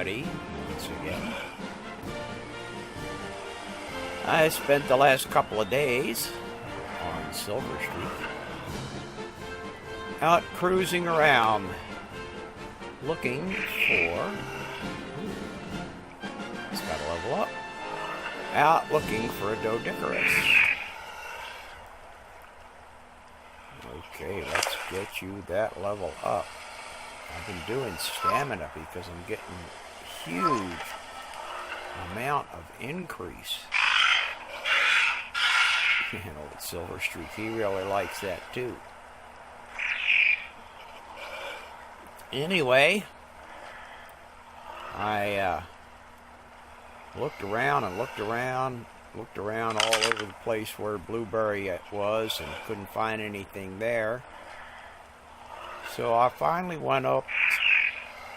everybody once again. I spent the last couple of days on Silver Streak out cruising around looking for... It's got to level up. Out looking for a Doedicurus. Okay, let's get you that level up. I've been doing stamina because I'm getting a huge amount of increase. And old Silver Streak, he really likes that too. Anyway, I looked around and looked around all over the place where Blueberry was and couldn't find anything there. So I finally went up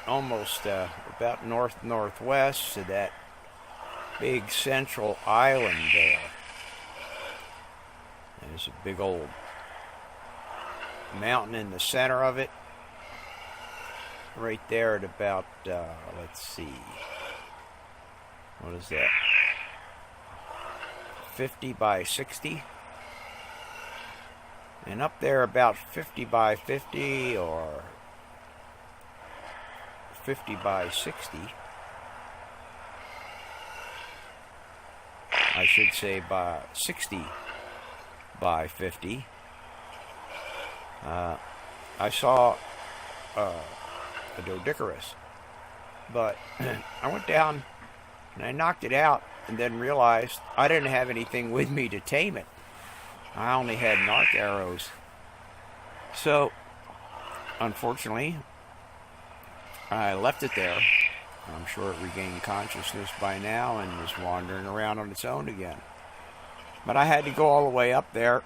almost about northwest to that big central island there. There's a big old mountain in the center of it. Right there at about, let's see, what is that? 50 by 60. And up there about 50 by 50 or 50 by 60. I should say by 60 by 50. I saw a Doedicurus. But I went down and I knocked it out and then realized I didn't have anything with me to tame it. I only had ARK arrows. So, unfortunately, I left it there. I'm sure it regained consciousness by now and is wandering around on its own again. But I had to go all the way up there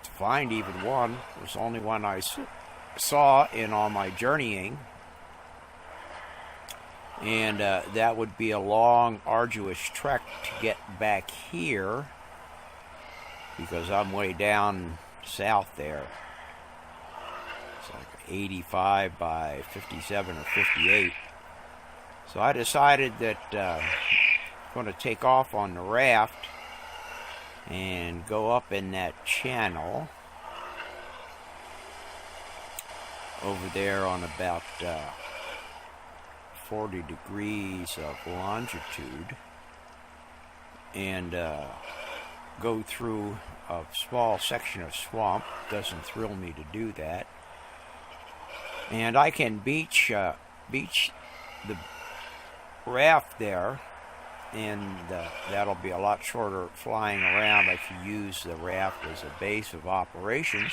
to find even one. It was the only one I saw in all my journeying. And that would be a long, arduous trek to get back here, because I'm way down south there. It's like 85 by 57 or 58. So I decided that I'm going to take off on the raft and go up in that channel over there on about 40 degrees of longitude and go through a small section of swamp. Doesn't thrill me to do that. And I can beach the raft there, and that'll be a lot shorter flying around. I can use the raft as a base of operations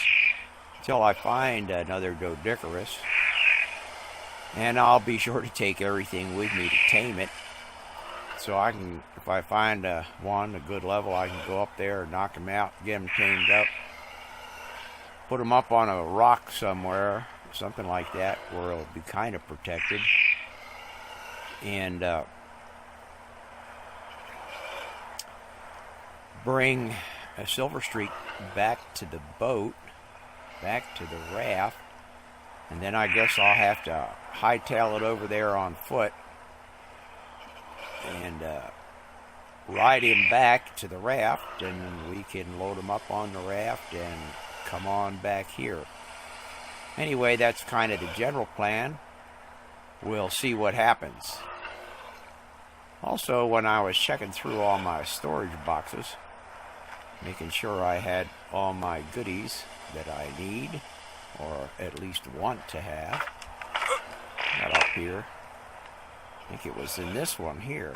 until I find another Doedicurus. And I'll be sure to take everything with me to tame it. So I can, if I find a good level, I can go up there and knock him out, get him tamed up, put him up on a rock somewhere, something like that, where it'll be kind of protected. And bring a Silver Streak back to the boat, back to the raft. And then I guess I'll have to hightail it over there on foot and ride him back to the raft, and we can load him up on the raft and come on back here. Anyway, that's kind of the general plan. We'll see what happens. Also, when I was checking through all my storage boxes, making sure I had all my goodies that I need, or at least want to have. Not up here. I think it was in this one here.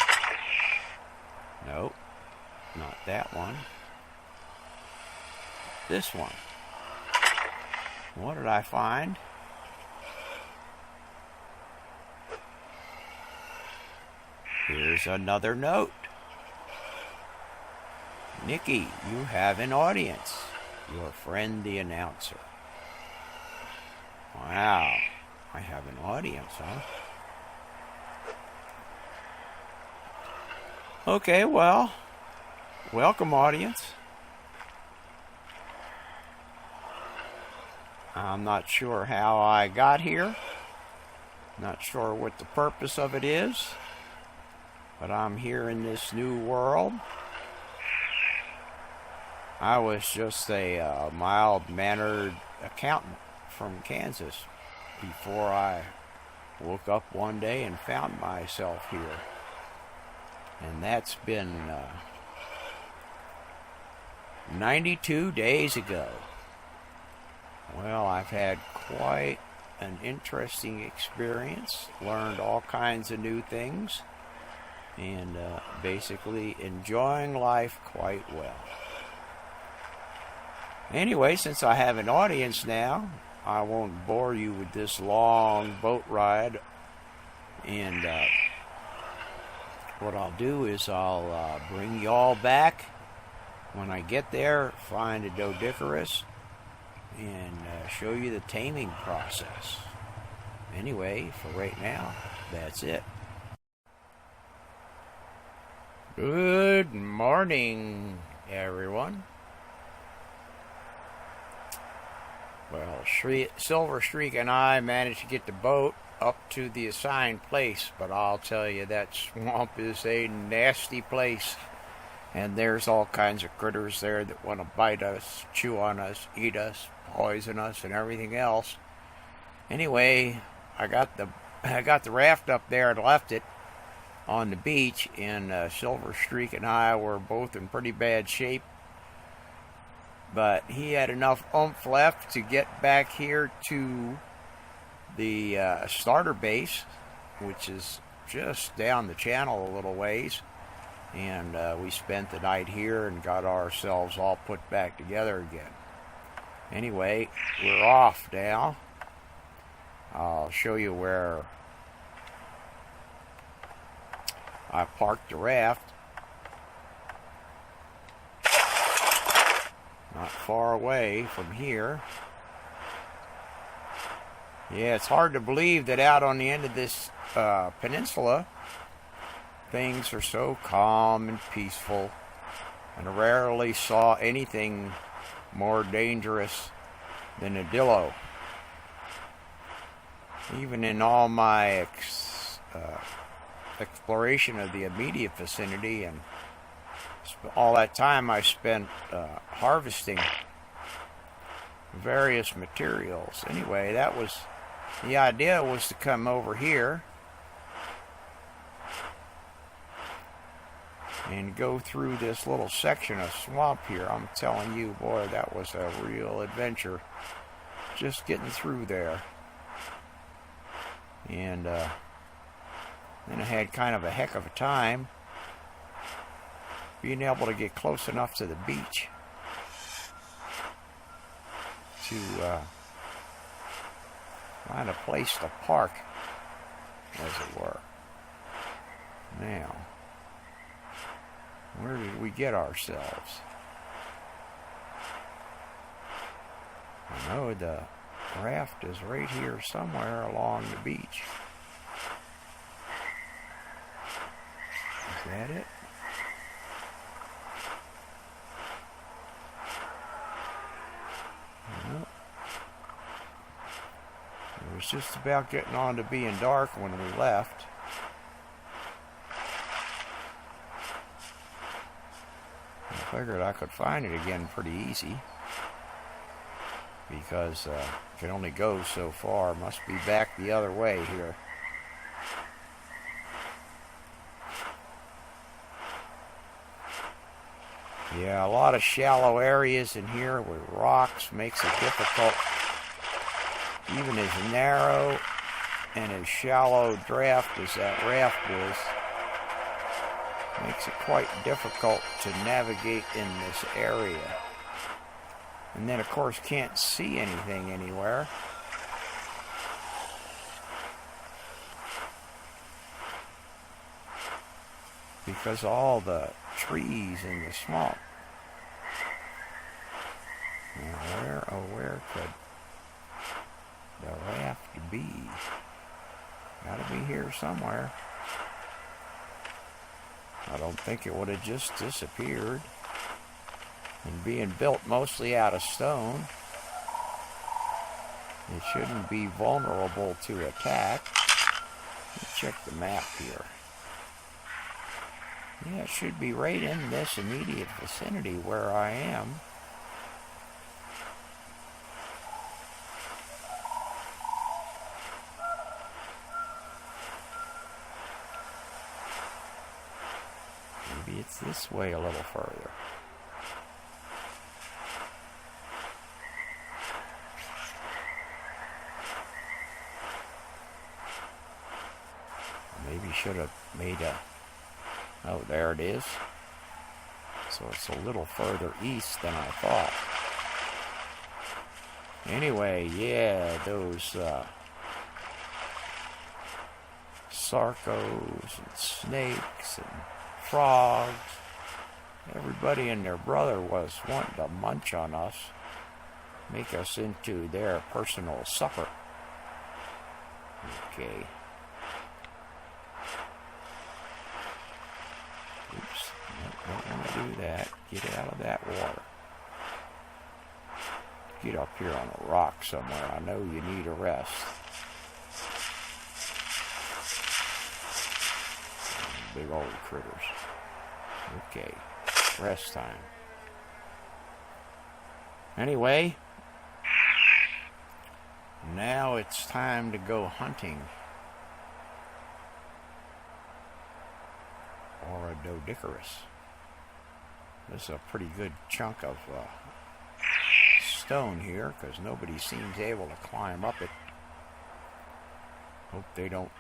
Nope, not that one. This one. What did I find? Here's another note. Nikki, you have an audience. Your friend the announcer. Wow, I have an audience, huh? Okay, well, welcome, audience. I'm not sure how I got here, Not sure what the purpose of it is, but I'm here in this new world. I was just a mild-mannered accountant from Kansas before I woke up one day and found myself here. And that's been 92 days ago. Well, I've had quite an interesting experience, learned all kinds of new things, and basically enjoying life quite well. Anyway, since I have an audience now, I won't bore you with this long boat ride, and what I'll do is I'll bring you all back when I get there, find a Doedicurus, and show you the taming process. Anyway, for right now, that's it. Good morning, everyone. Well, Silver Streak and I managed to get the boat up to the assigned place, but I'll tell you, that swamp is a nasty place. And there's all kinds of critters there that want to bite us, chew on us, eat us, poison us, and everything else. Anyway, I got the raft up there and left it on the beach, and Silver Streak and I were both in pretty bad shape. But he had enough oomph left to get back here to the starter base, which is just down the channel a little ways. And we spent the night here and got ourselves all put back together again. Anyway, we're off now. I'll show you where I parked the raft. Not far away from here. Yeah, it's hard to believe that out on the end of this peninsula, things are so calm and peaceful, and I rarely saw anything more dangerous than a dillo. Even in all my exploration of the immediate vicinity, and all that time I spent harvesting various materials. Anyway, that was the idea, was to come over here and go through this little section of swamp here. I'm telling you, boy, that was a real adventure, just getting through there. And then I had kind of a heck of a time being able to get close enough to the beach to find a place to park, as it were. Now, where did we get ourselves? I know the raft is right here somewhere along the beach. Is that it? Nope. It was just about getting on to being dark when we left. I figured I could find it again pretty easy, because it can only go so far. Must be back the other way here. Yeah, a lot of shallow areas in here with rocks makes it difficult. Even as narrow and as shallow draft as that raft was, makes it quite difficult to navigate in this area. And then, of course, can't see anything anywhere. Because of all the trees in the swamp. Now, where could the raft be? Gotta be here somewhere. I don't think it would have just disappeared. And being built mostly out of stone, it shouldn't be vulnerable to attack. check the map here. Yeah, it should be right in this immediate vicinity where I am. Maybe it's this way a little further. Maybe should have made a... Oh, there it is. So it's a little further east than I thought. Anyway, yeah, those sarcos and snakes and frogs. Everybody and their brother was wanting to munch on us, make us into their personal supper. Okay. Oops, don't want to do that. Get out of that water. Get up here on a rock somewhere. I know you need a rest. Big old critters. Okay, rest time. Anyway, now it's time to go hunting. Or a Doedicurus. This is a pretty good chunk of stone here, because nobody seems able to climb up it. Hope they don't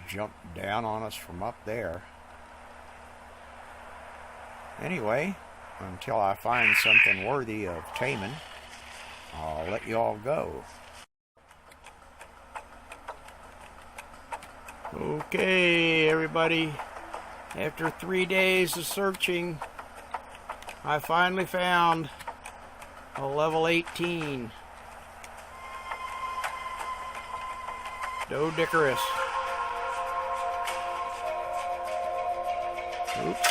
jump down on us from up there. Anyway, until I find something worthy of taming, I'll let you all go. Okay, everybody. After 3 days of searching, I finally found a level 18 Doedicurus. Oops.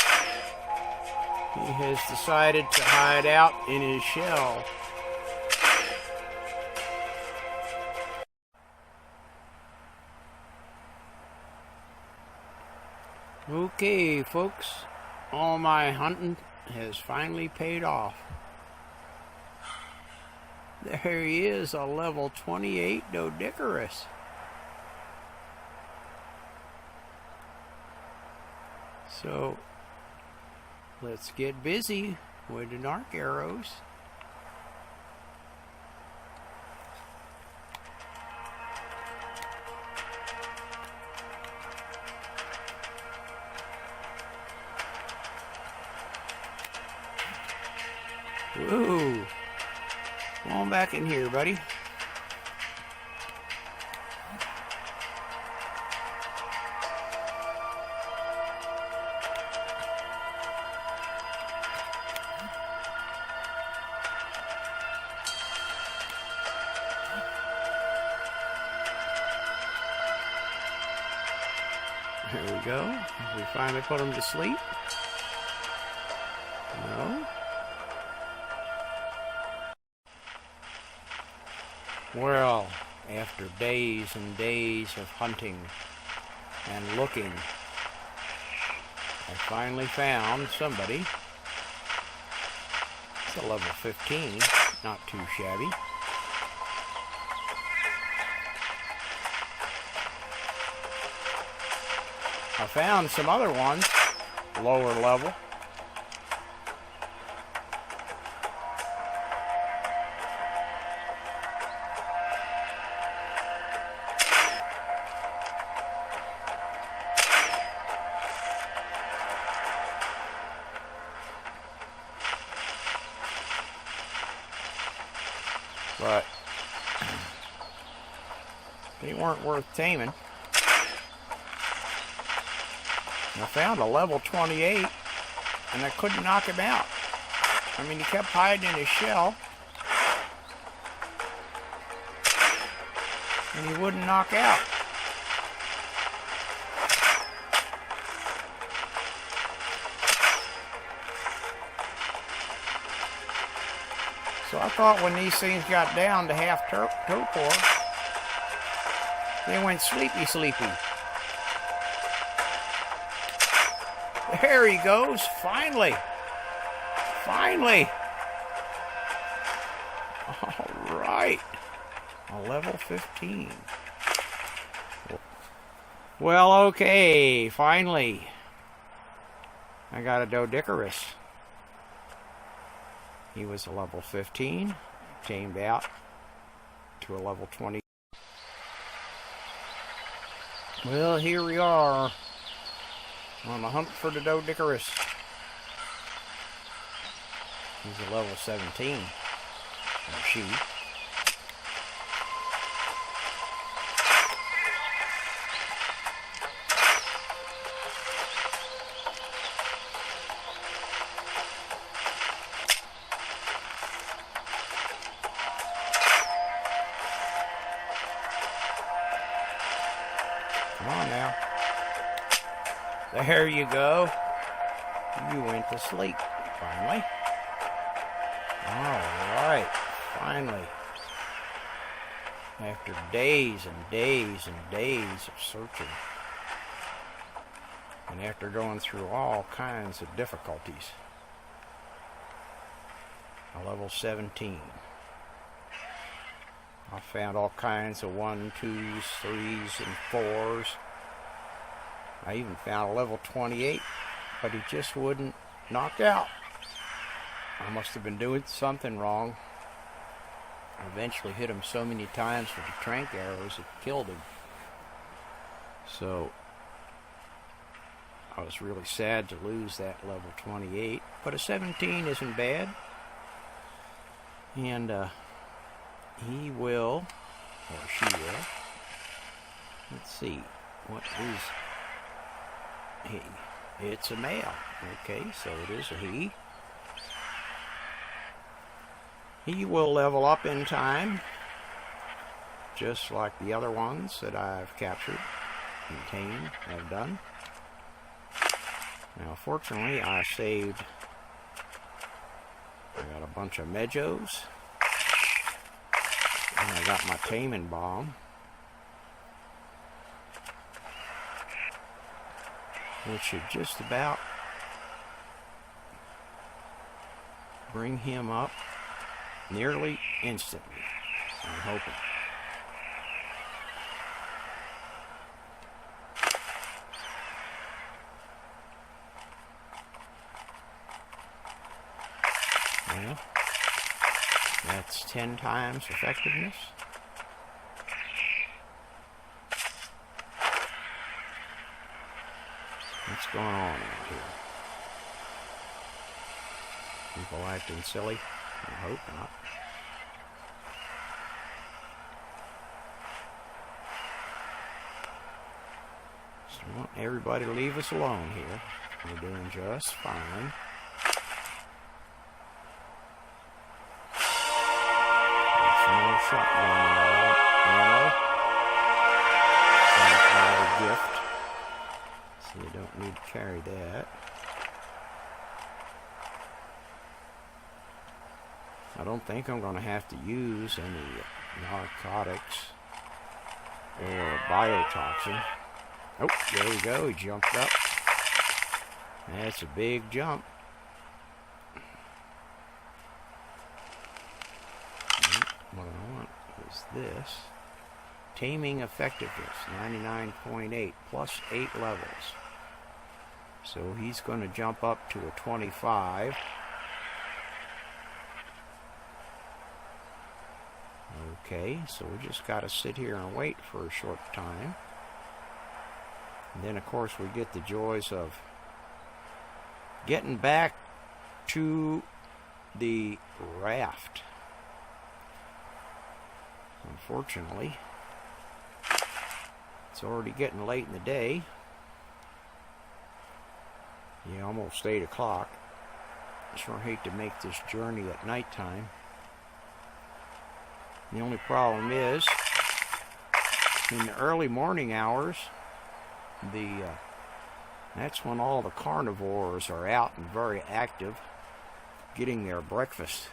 He has decided to hide out in his shell. Okay, folks, all my hunting has finally paid off. There he is, a level 28 Doedicurus. So, let's get busy with the ARK arrows. Whoa! Come on back in here, buddy. There we go. We finally put him to sleep. No. Well, after days and days of hunting and looking, I finally found somebody. It's a level 15, not too shabby. I found some other ones, lower level. But they weren't worth taming. I found a level 28 and I couldn't knock him out. I mean, he kept hiding in his shell and he wouldn't knock out. So I thought when these things got down to half torpor, they went sleepy. There he goes, finally. Finally. All right. A level 15. Well, okay, finally. I got a Doedicurus. He was a level 15, tamed out to a level 20. Well, here we are on the hunt for the Doedicurus. He's a level 17, or she. Come on now. There you go. You went to sleep, finally. Alright, finally. After days and days and days of searching, and after going through all kinds of difficulties, a level 17. I found all kinds of 1s, 2s, 3s, and 4s. I even found a level 28, but he just wouldn't knock out. I must have been doing something wrong. I eventually hit him so many times with the trank arrows it killed him. So I was really sad to lose that level 28, but a 17 isn't bad. And he will, or she will. Let's see, what is he? It's a male. Okay, so it is a he. He will level up in time, just like the other ones that I've captured and tamed have done. Now, fortunately, I got a bunch of Medjos, and I got my taming bomb, which should just about bring him up nearly instantly, I'm hoping. Well, that's 10 times effectiveness. What's going on out here? People acting silly? I hope not. So I want everybody to leave us alone here. We're doing just fine. Shotgun ammo. Some gift. So you don't need to carry that. I don't think I'm going to have to use any narcotics or biotoxin. Oh, there we go. He jumped up. That's a big jump. What I want is this. Taming effectiveness, 99.8, plus 8 levels. So he's going to jump up to a 25. Okay, so we just got to sit here and wait for a short time. And then, of course, we get the joys of getting back to the raft. Unfortunately, it's already getting late in the day. Yeah, almost 8 o'clock. I sure hate to make this journey at nighttime. The only problem is, in the early morning hours, that's when all the carnivores are out and very active, getting their breakfast.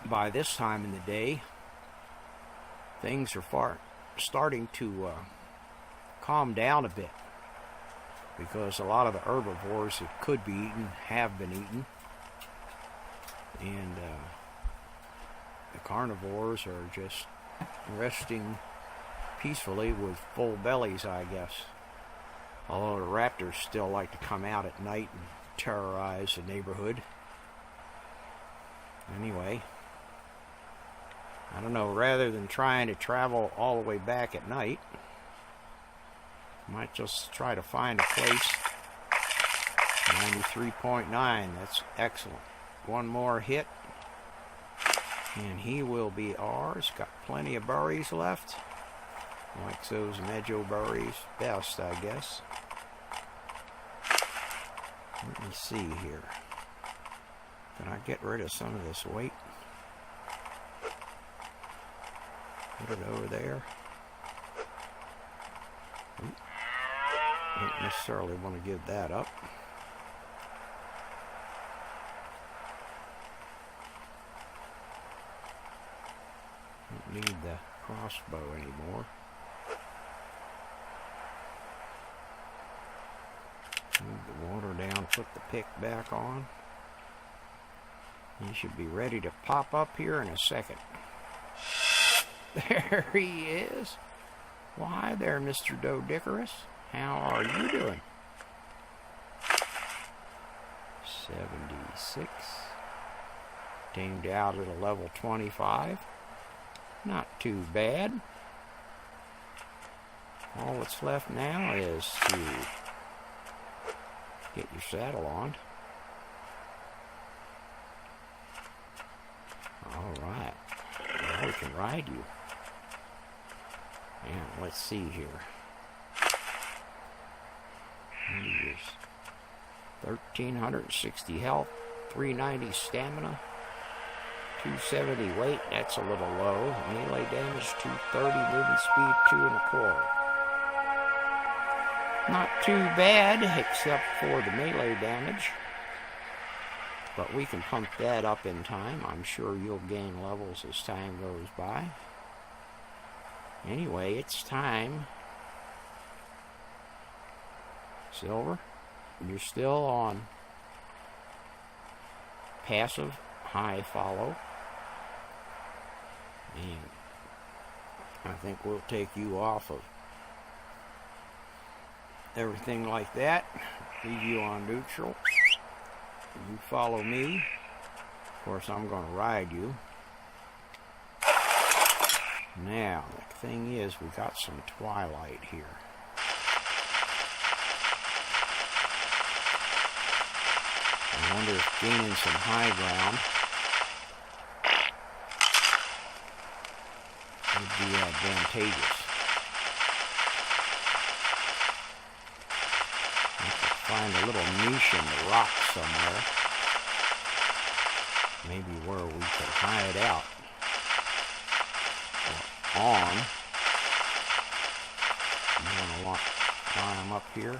By this time in the day, things are starting to calm down a bit, because a lot of the herbivores that could be eaten have been eaten, and the carnivores are just resting peacefully with full bellies, I guess. Although the raptors still like to come out at night and terrorize the neighborhood. Anyway, I don't know, rather than trying to travel all the way back at night, I might just try to find a place. 93.9, that's excellent. One more hit, and he will be ours. Got plenty of berries left. Likes those Mejo berries best, I guess. Let me see here. Can I get rid of some of this weight? Put it over there. Don't necessarily want to give that up. Don't need the crossbow anymore. Move the water down, put the pick back on. He should be ready to pop up here in a second. There he is. Why there, Mr. Doedicurus. How are you doing? 76. Tamed out at a level 25. Not too bad. All that's left now is to get your saddle on. Alright. Now we can ride you. Now, let's see here. Here's 1,360 health, 390 stamina, 270 weight, that's a little low. Melee damage, 230, movement speed, 2.25. Not too bad, except for the melee damage. But we can pump that up in time. I'm sure you'll gain levels as time goes by. Anyway, it's time. Silver, you're still on passive high follow. And I think we'll take you off of everything like that. Leave you on neutral. You follow me. Of course, I'm going to ride you. Now, the thing is, we got some twilight here. I wonder if gaining some high ground would be advantageous. I could find a little niche in the rock somewhere. Maybe where we could hide out. Or on. I'm going to climb up here.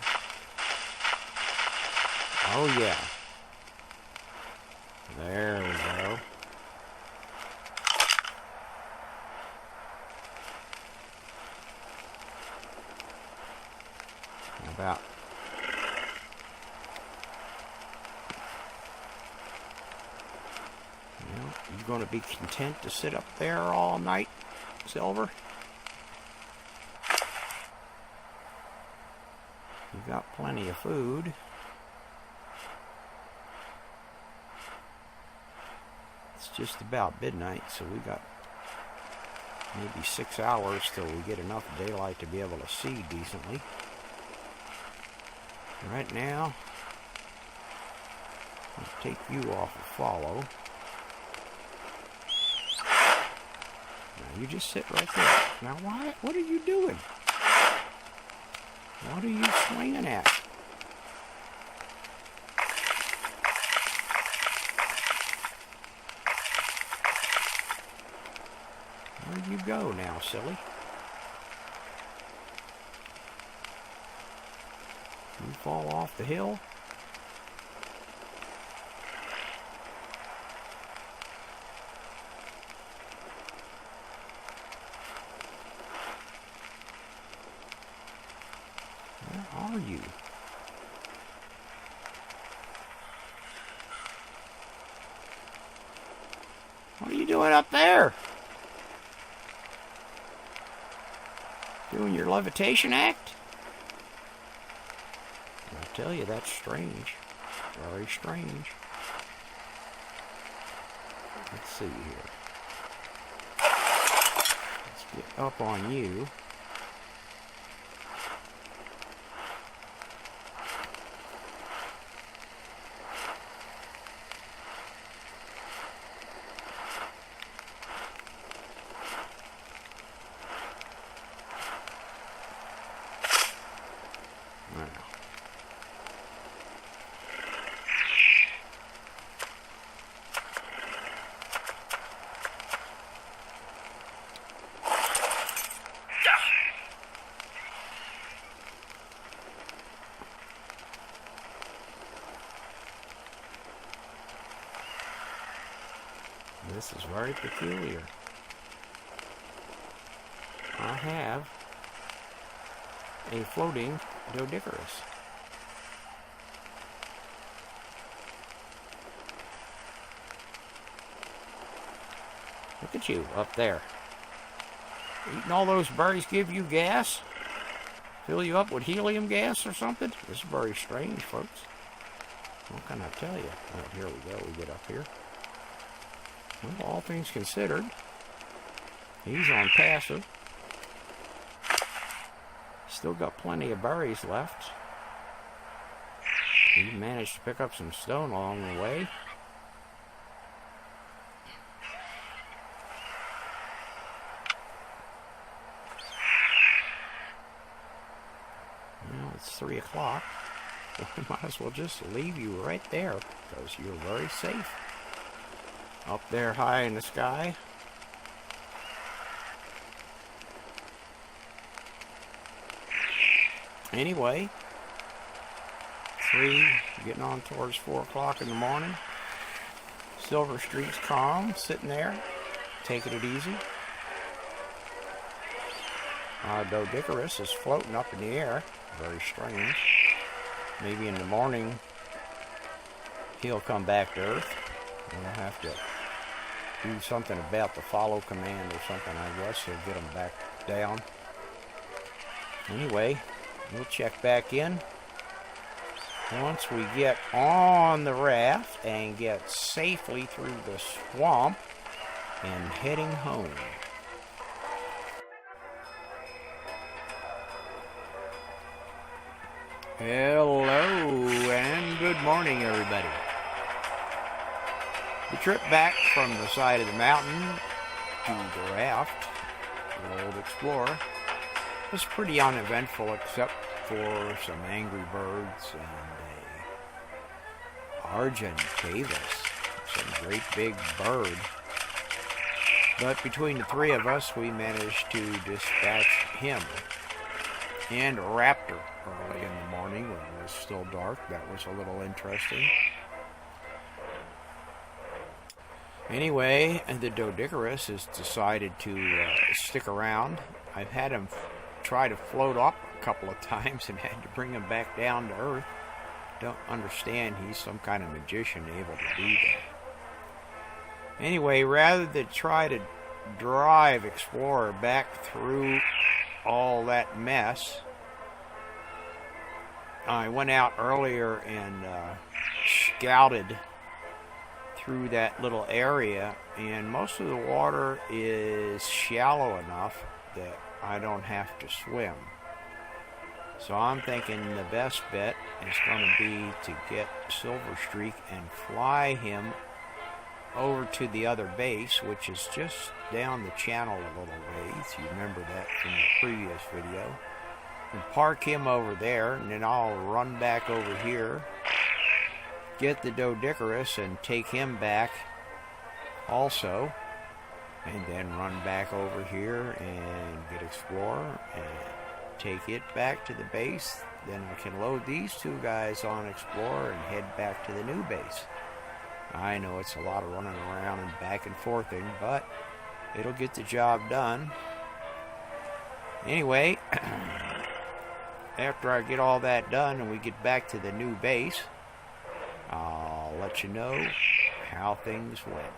Oh yeah. There we go. About you going to be content to sit up there all night, Silver? You got plenty of food. It's just about midnight, so we got maybe 6 hours till we get enough daylight to be able to see decently. Right now, I'll take you off of follow. Now you just sit right there. Now what are you doing? What are you swinging at? Where'd you go now, silly? You fall off the hill? Where are you? What are you doing up there? Doing your levitation act? I tell you, that's strange. Very strange. Let's see here. Let's get up on you. This is very peculiar. I have a floating Doedicurus. Look at you up there. Eating all those berries give you gas? Fill you up with helium gas or something? This is very strange, folks. What can I tell you? Oh, here we go. We get up here. Well, all things considered, he's on passive. Still got plenty of berries left. He managed to pick up some stone along the way. Well, it's 3 o'clock. So we might as well just leave you right there because you're very safe. Up there high in the sky. Anyway, getting on towards 4 o'clock in the morning. Silver Street's calm, sitting there, taking it easy. Doedicurus is floating up in the air. Very strange. Maybe in the morning he'll come back to Earth. We'll have to do something about the follow command or something, I guess. He'll get them back down. Anyway, we'll check back in once we get on the raft and get safely through the swamp and heading home. Hello and good morning, everybody. The trip back from the side of the mountain to the raft, the old explorer, was pretty uneventful except for some angry birds and a Argentavis, some great big bird. But between the 3 of us, we managed to dispatch him and a raptor early in the morning when it was still dark. That was a little interesting. Anyway, the Doedicurus has decided to stick around. I've had him try to float up a couple of times and had to bring him back down to Earth. Don't understand, he's some kind of magician able to do that. Anyway, rather than try to drive Explorer back through all that mess, I went out earlier and scouted through that little area, and most of the water is shallow enough that I don't have to swim. So I'm thinking the best bet is going to be to get Silver Streak and fly him over to the other base, which is just down the channel a little ways. You remember that from the previous video. And park him over there, and then I'll run back over here, get the Doedicurus and take him back also, and then run back over here and get Explorer and take it back to the base. Then I can load these 2 guys on Explorer and head back to the new base. I know it's a lot of running around and back and forthing, but it'll get the job done. Anyway, after I get all that done and we get back to the new base, I'll let you know how things went.